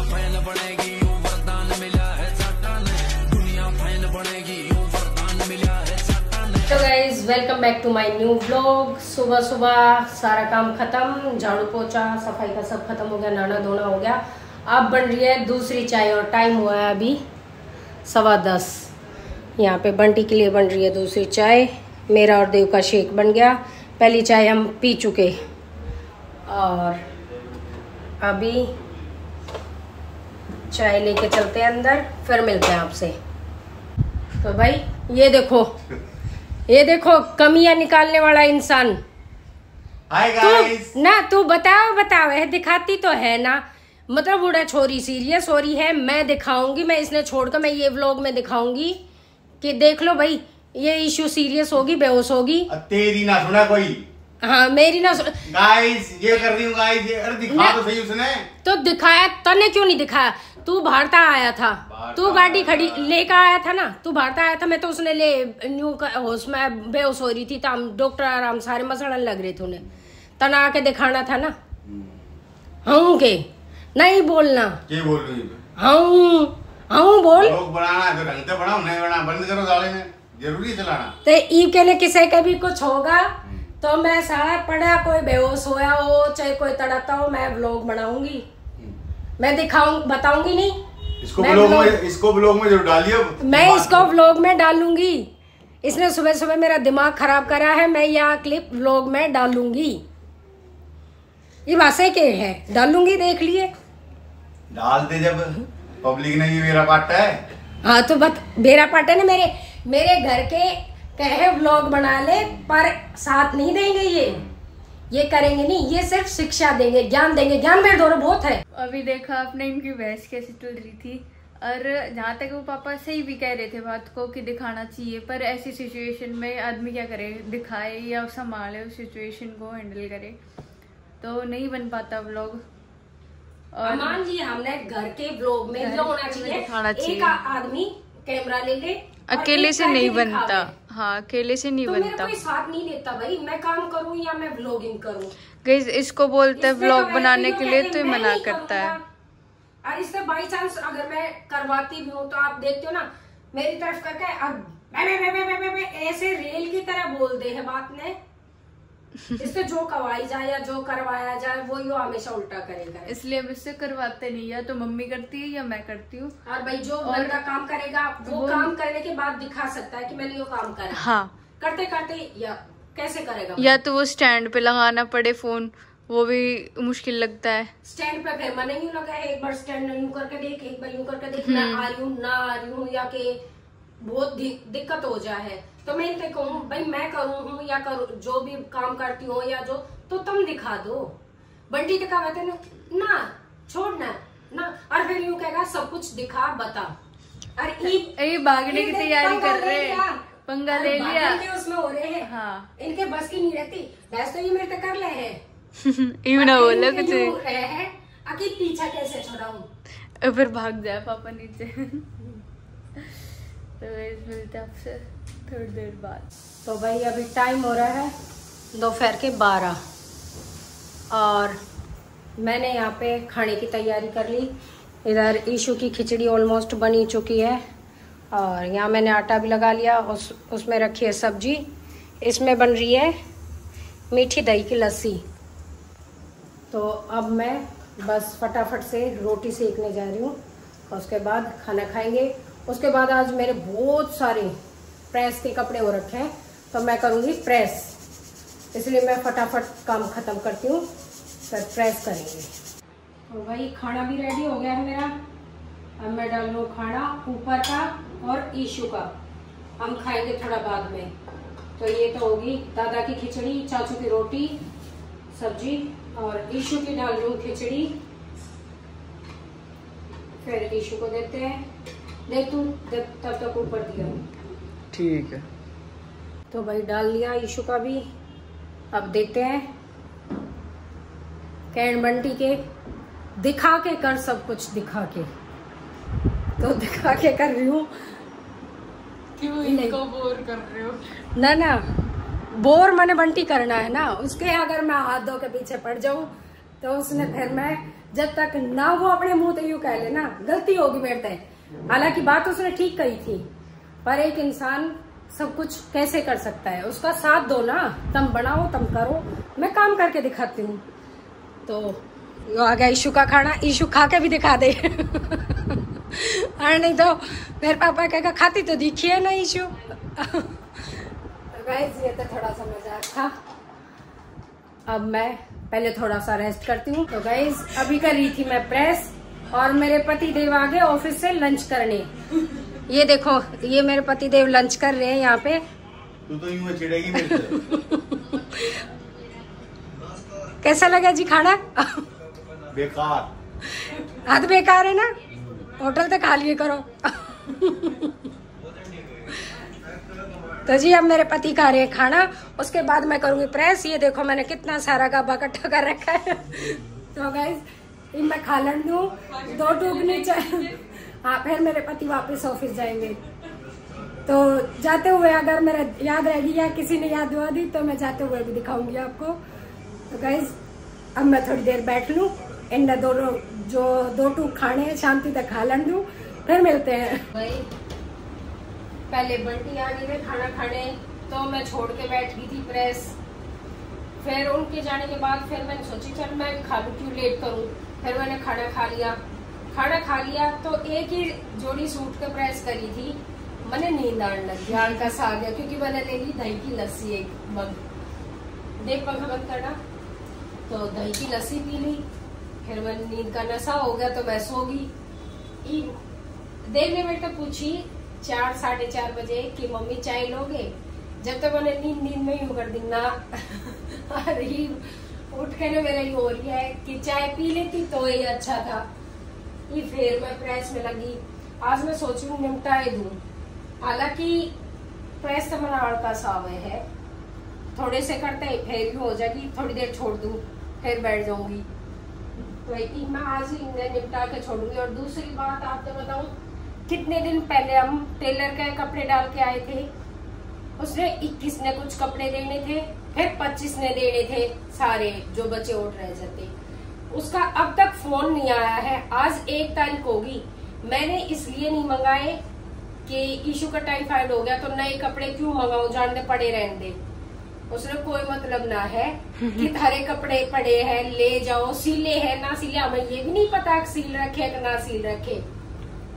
Fan बनेगी यूं वरदान मिला है साटा ने, दुनिया फैन बनेगी यूं वरदान मिला है साटा ने। तो guys welcome back to my new vlog. सुबह सुबह सारा काम खत्म, झाड़ू पोछा सफाई का सब खत्म हो गया, नहाना धोना हो गया। अब बन रही है दूसरी चाय और टाइम हुआ है अभी 10:15। यहाँ पे बंटी के लिए बन रही है दूसरी चाय। मेरा और देव का शेक बन गया, पहली चाय हम पी चुके और अभी चाय लेके चलते हैं अंदर, फिर मिलते हैं आपसे। तो भाई ये देखो कमियां निकालने वाला इंसान। Hi guys. तू बताओ है, दिखाती तो है ना, मतलब बूढ़ा छोरी सीरियस हो रही है। मैं दिखाऊंगी, मैं इसने छोड़कर मैं ये व्लॉग में दिखाऊंगी कि देख लो भाई ये इशू सीरियस होगी, बेहोश होगी। तेरी ना सुना कोई। हाँ मेरी ना गाइस ये कर रही हूँ गाइस, अरे दिखा तो सही उसने। तो दिखाया तने क्यों नहीं दिखाया? तू भारता आया था, तू गाड़ी खड़ी लेकर आया था ना, तू भारता आया था। मैं तो उसने ले न्यू होश में बेहोश हो रही थी, तो डॉक्टर आराम सारे मसड़न लग रहे थे उन्हें, तना आके दिखाना था ना। हाँ के नहीं बोलना, क्या बोल रही है? हाँ बोल। लोग बनाना है तो ढंग से बनाओ, नहीं बना बंद करो साले में, जरूरी चलाना। तो ईव के लिए किसी का भी कुछ होगा तो मैं सारा पढ़ा, कोई बेहोश होया हो चाहे कोई तड़पता हो, मैं व्लॉग बनाऊंगी, मैं बताऊंगी नहीं। इसको ब्लॉग में जरूर डालिए। मैं इसको व्लॉग में डालूंगी। इसने सुबह सुबह मेरा दिमाग खराब करा है, मैं यह क्लिप व्लॉग में डालूंगी। ये बातें के है, डालूंगी, देख लिए। डाल दे, जब पब्लिक ने भी मेरा पाटा है। हाँ तो मेरा पाटा ने मेरे घर के कहे व्लॉग बना ले, पर साथ नहीं देंगे, ये करेंगे नहीं, ये सिर्फ शिक्षा देंगे, ज्ञान देंगे। ज्ञान मेरे दोनों बहुत है। अभी देखा आपने इनकी बहस कैसे चल रही थी, और जहाँ तक वो पापा सही भी कह रहे थे बात को कि दिखाना चाहिए, पर ऐसी सिचुएशन में आदमी क्या करे, दिखाए या संभाले उस सिचुएशन को हैंडल करे, तो नहीं बन पाता व्लॉग। और मान जी हमने घर के व्लॉग में जो होना चाहिए, एक आदमी कैमरा ले ले, अकेले से नहीं बनता। हाँ अकेले से नहीं बनता, मेरा कोई साथ नहीं देता भाई, मैं काम करूँ या मैं व्लॉगिंग करूँ। गाइस इसको बोलते हैं व्लॉग बनाने के लिए, तो मना करता है। और इससे बाई चांस अगर मैं करवाती भी हूँ तो आप देखते हो ना मेरी तरफ करके अब ऐसे रेल की तरह बोल दे है बात ने। इससे जो करवाई जाए या जो करवाया जाए वो यो हमेशा उल्टा करेगा, इसलिए अब इससे करवाते नहीं, या तो मम्मी करती है या मैं करती हूँ। और भाई जो बंदा काम करेगा वो काम करने के बाद दिखा सकता है कि मैंने यो काम करा। हाँ करते करते या कैसे करेगा, या तो वो स्टैंड पे लगाना पड़े फोन, वो भी मुश्किल लगता है। स्टैंड पे फिर मैंने यूँ लगा है, एक बार स्टैंड यूँ करके देख, एक बार यूँ करके देख, मैं आ रही हूँ ना आ रही हूँ, या के बहुत दिक्कत हो जाए। तो मैं इनसे कहूँ भाई मैं करूँ हूँ या करूँ, जो भी काम करती हो या जो, तो तुम दिखा दो। बंटी दिखा कहते ना छोड़ना ना, और फिर यूँ कहेगा सब कुछ दिखा बता। और भागने की तैयारी कर रहे हैं, पंगा ले लिया उसमें हो रहे हैं। हाँ इनके बस की नहीं रहती, बस तो ये मेरे तक कर ले है ना बोलो कुछ है, आखिर पीछा कैसे छोड़ाऊं, फिर भाग जाए पापा नीचे। तो मिलते आपसे थोड़ी देर बाद। तो भाई अभी टाइम हो रहा है दोपहर के 12 और मैंने यहाँ पे खाने की तैयारी कर ली। इधर ईशू की खिचड़ी ऑलमोस्ट बनी चुकी है और यहाँ मैंने आटा भी लगा लिया, उसमें रखी है सब्जी। इसमें बन रही है मीठी दही की लस्सी। तो अब मैं बस फटाफट से रोटी सेकने जा रही हूँ, उसके बाद खाना खाएंगे। उसके बाद आज मेरे बहुत सारे प्रेस के कपड़े हो रखे हैं, तो मैं करूँगी प्रेस, इसलिए मैं फटाफट काम खत्म करती हूँ, फिर प्रेस करेंगे। तो भाई खाना भी रेडी हो गया है मेरा। अब मैं डाल लूँ खाना ऊपर का और ईशू का, हम खाएंगे थोड़ा बाद में। तो ये तो होगी दादा की खिचड़ी, चाचू की रोटी सब्जी, और ईशू की डाल लूँ खिचड़ी, फिर ईशू को देते हैं। देख तू तब तक ऊपर दिया, ठीक है। तो भाई डाल लिया ईशू का भी। अब देते हैं कैन बंटी के, दिखा के कर सब कुछ, दिखा के तो दिखा के कर रही हूँ। क्यों इनको बोर कर रहे हो? ना बोर मैंने बंटी करना है ना, उसके अगर मैं हाथ धो के पीछे पड़ जाऊं तो उसने फिर मैं जब तक ना वो अपने मुंह से यूं कह लेना गलती होगी मेरे से, हालांकि बात उसने ठीक कही थी, पर एक इंसान सब कुछ कैसे कर सकता है, उसका साथ दो ना, तुम बनाओ तुम करो, मैं काम करके दिखाती हूँ। तो यो आ गया ईशु का खाना, ईशु खा के भी दिखा दे और नहीं तो मेरे पापा कहेगा खाती तो दिखिए ना ईशु। गाइस ये तो थोड़ा सा मजाक था, अब मैं पहले थोड़ा सा रेस्ट करती हूँ। तो गाइस अभी कर रही थी मैं प्रेस, और मेरे पति देव आ गए ऑफिस से लंच करने। ये देखो ये मेरे पति देव लंच कर रहे हैं यहाँ पे। तू तो यूं चिढ़ेगी मेरे से। कैसा लगा जी खाना? बेकार। आध बेकार है ना, होटल से खा लिए करो। तो जी अब मेरे पति खा रहे हैं खाना, उसके बाद मैं करूंगी प्रेस। ये देखो मैंने कितना सारा गाबा इकट्ठा कर रखा है। तो गाइस मैं खा लड़ दूं, 2 टूकनी चाहिए। हाँ फिर मेरे पति वापस ऑफिस जाएंगे, तो जाते हुए अगर मेरा याद रहेगी या किसी ने याद दिवा दी तो मैं जाते हुए भी दिखाऊंगी आपको। तो गाइस अब मैं थोड़ी देर बैठ लूं, इन दोनों जो 2 टूक खाने शांति तक खा लड़ दूं, फिर मिलते हैं। भाई पहले बंटी आ गई खाना खाने, तो मैं छोड़ के बैठ गई थी प्रेस। फिर उनके जाने के बाद फिर मैंने सोची चल मैं खा लूं, क्यों लेट करूं। फिर मैंने खाना खा लिया तो एक ही जोड़ी सूट के प्रेस करी थी, मैंने नींद आने लगी, हल्का आ गया, क्योंकि मैंने ले ली दही की लस्सी 1 मग। देख पंखा बंद करना। तो दही की लस्सी पी ली, फिर मैंने नींद का नशा हो गया तो मैं सो गई। देखने में तो पूछी 4 साढ़े 4 बजे कि मम्मी चाय लोगे, जब तक मैंने नींद में यूं कर दी ना। अरे उठ के ना मेरा ये हो रही है कि चाय पी लेती तो ये अच्छा था। ये फिर मैं प्रेस में लगी, आज मैं सोचू निपटाए दूं, हालांकि प्रेस तो मेरा हल्का सा है, थोड़े से करते ही फिर भी हो जाएगी, थोड़ी देर छोड़ दूं फिर बैठ जाऊंगी। तो मैं आज ही इन्हें निपटा के छोड़ूंगी। और दूसरी बात आपको बताऊं, कितने दिन पहले हम टेलर के कपड़े डाल के आए थे, उसने 21 ने कुछ कपड़े देने थे, फिर 25 ने देने थे, सारे जो बचे उठ रह जाते। उसका अब तक फोन नहीं आया है। आज 1 तारीख होगी, मैंने इसलिए नहीं मंगाए कि ईशू का टाइफाइड हो गया तो नए कपड़े क्यों मंगाऊं, जानने पड़े रहने दे। उसने कोई मतलब ना है कि थारे कपड़े पड़े हैं ले जाओ, सिले है ना सिले, हमें ये भी नहीं पता सील रखे कि ना सील रखे।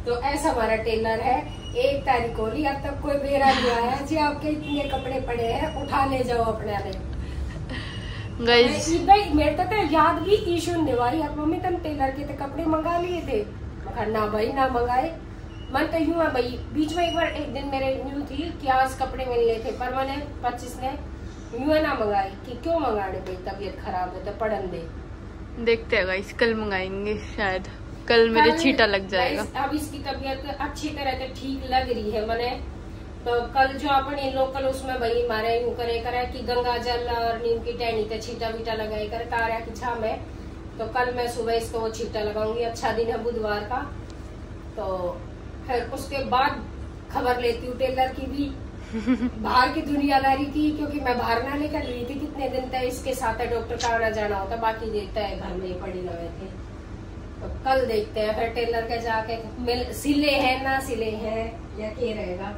तो ऐसा हमारा टेलर है। 1 तारीख हो रही, अब तक कोई बेरा नहीं आया जी आपके इतने कपड़े पड़े हैं उठा ले जाओ अपने आने। मेरे तो याद भी ईशू ने भाई अब मम्मी तुम टेलर के कपड़े मंगा लिए थे, ना भाई ना मंगाए। मन तो यूं है भाई, बीच में एक दिन मेरे न्यू थी कि आज कपड़े मिलने थे, पर मैंने 25 ने यूं है ना मंगाई कि क्यों मंगाने भाई, तबीयत खराब है तो पढ़न दे। देखते हैं गाइस, कल मंगाएंगे, शायद कल मेरे छींटा लग जाएगा। अब इसकी तबीयत अच्छी तरह से ठीक लग रही है मैंने, तो कल जो अपने लोकल उसमें भाई मारे यूं करे कि गंगा जल और नीम की टहनी ते छीटा बीटा लगाई करे तारा की छा में। तो कल मैं सुबह इसको वो छीटा लगाऊंगी, अच्छा दिन है बुधवार का। तो फिर उसके बाद खबर लेती हूँ टेलर की भी, बाहर की दुनियादारी की, क्योंकि मैं बाहर ना लेकर रही थी कितने दिन तक, इसके साथ डॉक्टर का आना जाना होता, बाकी देखता है घर में पड़ी रहे थे। तो कल देखते हैं फिर टेलर के जाके सिले हैं ना सिले हैं या क्या रहेगा।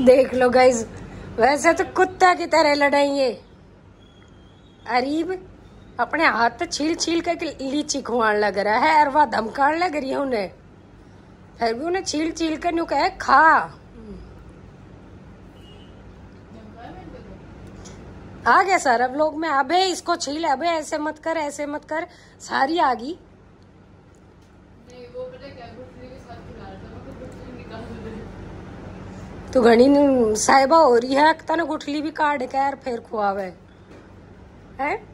देख लो गाइज, वैसे तो कुत्ता की तरह लड़ाई ये अरीब अपने हाथ छील छील के लीची खुआन लग रहा है, और वह धमकान लग रही है उन्हें, फिर भी उन्हें छील छील कर न्यू कहे खा। आ गया सर अब लोग में, अबे इसको छील, अबे ऐसे मत कर ऐसे मत कर, सारी आ गई। तो घनी साहिबा हो रही है, तना गुठली भी काट के यार फिर खुआवे है।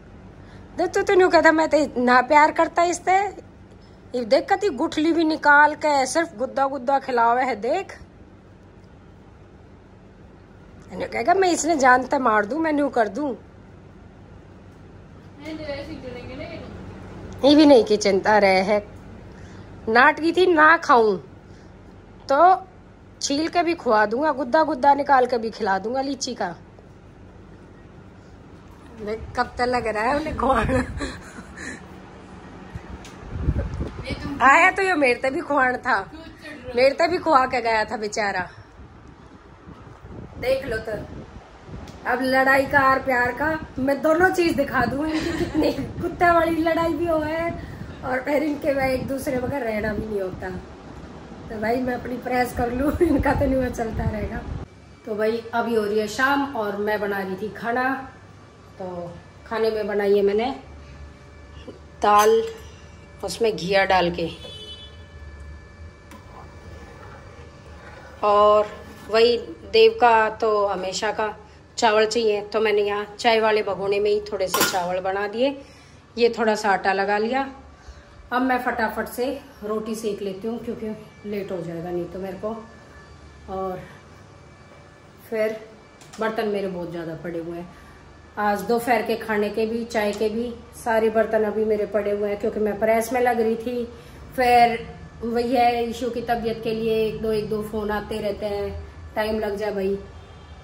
देख तू न्यू कहता मैं तो ना प्यार करता इससे, ये देख कती गुठली भी निकाल के सिर्फ गुद्दा गुद्दा खिलावे है। देख कहेगा मैं इसने जानते मार दूं, मैं न्यू कर दूं। ये भी नहीं की चिंता रहे है। नाटकी थी ना खाऊं तो छील के भी खुआ दूंगा, गुद्दा गुद्दा निकाल के भी खिला दूंगा लीची का। कब तक लग रहा है उन्हें खुआना। आया तो ये मेरे ते भी खुआन था, मेरे ते भी खुआ के गया था बेचारा। देख लो तो अब लड़ाई का और प्यार का मैं दोनों चीज दिखा दूं इनकी कितनी कुत्ते वाली लड़ाई भी हो है और फिर इनके वह एक दूसरे बगैर रहना भी नहीं होता। तो भाई मैं अपनी प्रेस कर लूं, इनका तो नहीं चलता रहेगा। तो भाई अभी हो रही है शाम और मैं बना रही थी खाना। तो खाने में बनाई है मैंने दाल, उसमें घिया डाल के, और वही देव का तो हमेशा का चावल चाहिए, तो मैंने यहाँ चाय वाले भगोने में ही थोड़े से चावल बना दिए। ये थोड़ा सा आटा लगा लिया। अब मैं फटाफट से रोटी सेक लेती हूँ क्योंकि लेट हो जाएगा नहीं तो मेरे को। और फिर बर्तन मेरे बहुत ज़्यादा पड़े हुए हैं। आज दोपहर के खाने के भी, चाय के भी सारे बर्तन अभी मेरे पड़े हुए हैं क्योंकि मैं प्रेस में लग रही थी। फिर वही है, इशू की तबीयत के लिए एक दो फोन आते रहते हैं, टाइम लग जाए भाई।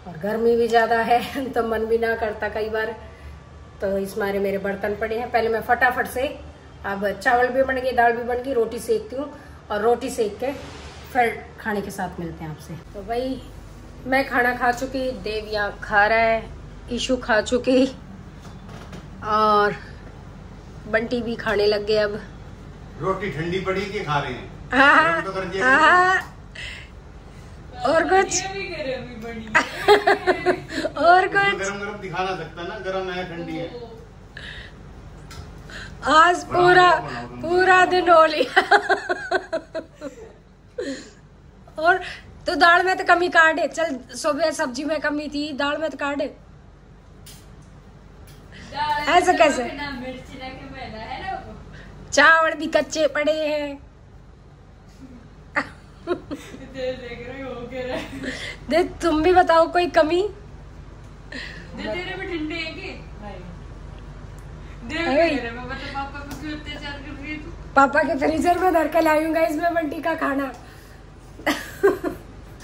और गर्मी भी ज़्यादा है तो मन भी ना करता कई बार, तो इस मारे मेरे बर्तन पड़े हैं। पहले मैं फटाफट से, अब चावल भी बन गए, दाल भी बन गई, रोटी सेकती हूँ और रोटी सेक के फिर खाने के साथ मिलते हैं आपसे। तो भाई मैं खाना खा चुकी, देव यहाँ खा रहा है, इशू खा चुकी और बंटी भी खाने लग गए। अब रोटी ठंडी पड़ी कि खा रहे हैं? हाँ, तो हाँ, और कुछ और कुछ गरम गरम दिखा ना सकता ना, गरम है ठंडी है। आज पूरा दिन हो लिया। और तो दाल में तो कमी काटे, चल सुबह सब्जी में कमी थी, दाल में तो काटे। ऐसे कैसे? चावल भी कच्चे पड़े हैं। दे तुम भी बताओ कोई कमी? तेरे में ठंडे है कि? पापा के फ्रीजर में धर के लाऊंगा इसमें बंटी का खाना।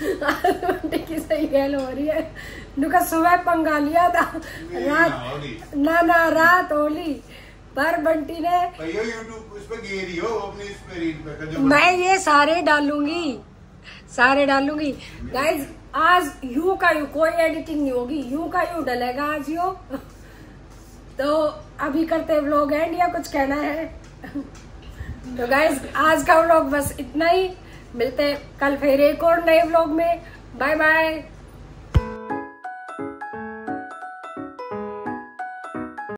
बंटी की सही गैल हो रही है। नुका सुबह पंगा लिया था, रात ना रात होली पर बंटी ने यूट्यूब उस पे गेरी हो अपनी इस पे रील पे। मैं ये सारे डालूंगी गाइज। आज यूं का यूं, कोई एडिटिंग नहीं होगी, यूं का यूं डलेगा आज यो। तो अभी करते व्लॉग एंड या कुछ कहना है? तो गाइज आज का व्लॉग बस इतना ही, मिलते हैं कल फिर एक और नए व्लॉग में। Bye bye.